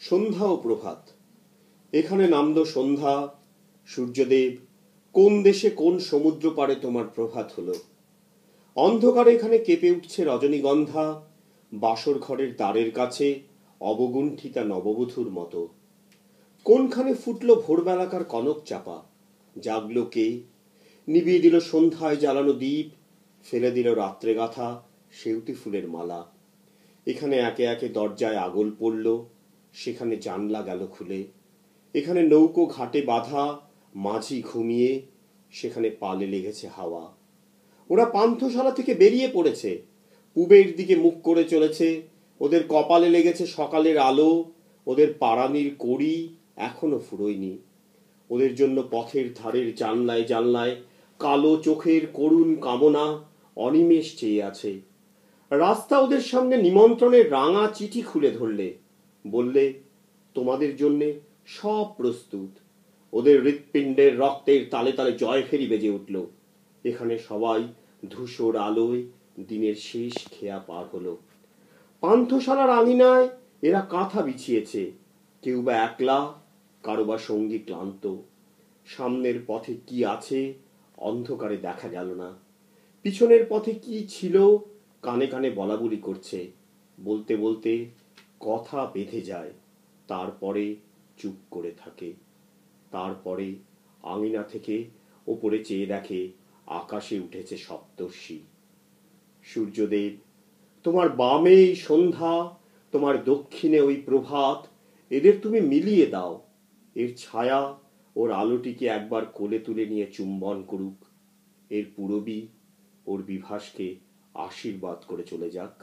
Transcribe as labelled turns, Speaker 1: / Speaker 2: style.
Speaker 1: সন্ধ্যা ও প্রভাত। এখানে নামল সন্ধ্যা। সূর্যদেব, কোন দেশে কোন সমুদ্র পারে তোমার প্রভাত হলো। অন্ধকারে এখানে কেঁপে উঠছে রজনীগন্ধা, বাসর ঘরের দ্বারের কাছে অবগুণ্ঠিতা নববধূর মতো। কোনখানে ফুটল ভোরবেলাকার কনক চাপা। জাগলো কে? নিবিয়ে দিল সন্ধ্যায় জ্বালানো দ্বীপ, ফেলে দিল রাত্রে গাথা সেউতি ফুলের মালা। এখানে একে একে দরজায় আগল পড়ল, সেখানে জানলা গেল খুলে। এখানে নৌকো ঘাটে বাঁধা, মাঝি ঘুমিয়ে, সেখানে পালে লেগেছে হাওয়া। ওরা পান্থশালা থেকে বেরিয়ে পড়েছে, পূবের দিকে মুখ করে চলেছে। ওদের কপালে লেগেছে সকালের আলো, ওদের পাড়ানির কড়ি এখনো ফুরোয়নি। ওদের জন্য পথের ধারের জানলায় জানলায় কালো চোখের করুণ কামনা অনিমেষ চেয়ে আছে। রাস্তা ওদের সামনে নিমন্ত্রণের রাঙা চিঠি খুলে ধরলে, বললে তোমাদের জন্যে সব প্রস্তুত। ওদের হৃৎপিণ্ডের রক্তের তালে তালে জয় ফেরি বেজে উঠল। এখানে সবাই ধূসর আলোয় দিনের শেষ খেয়া পার হলো। পান্থশালার আঙিনায় এরা কাঁথা বিছিয়েছে, কেউ বা একলা, কারো বা সঙ্গী ক্লান্ত। সামনের পথে কি আছে অন্ধকারে দেখা গেল না, পিছনের পথে কি ছিল কানে কানে বলাবলি করছে। বলতে বলতে কথা বেঁধে যায়, তারপরে চুপ করে থাকে। তারপরে আঙিনা থেকে ওপরে চেয়ে দেখে আকাশে উঠেছে সপ্তর্ষি। সূর্যদেব, তোমার বামে এই সন্ধ্যা, তোমার দক্ষিণে ওই প্রভাত, এদের তুমি মিলিয়ে দাও। এর ছায়া ওর আলোটিকে একবার কোলে তুলে নিয়ে চুম্বন করুক। এর পূরবী ওর বিভাসকে আশীর্বাদ করে চলে যাক।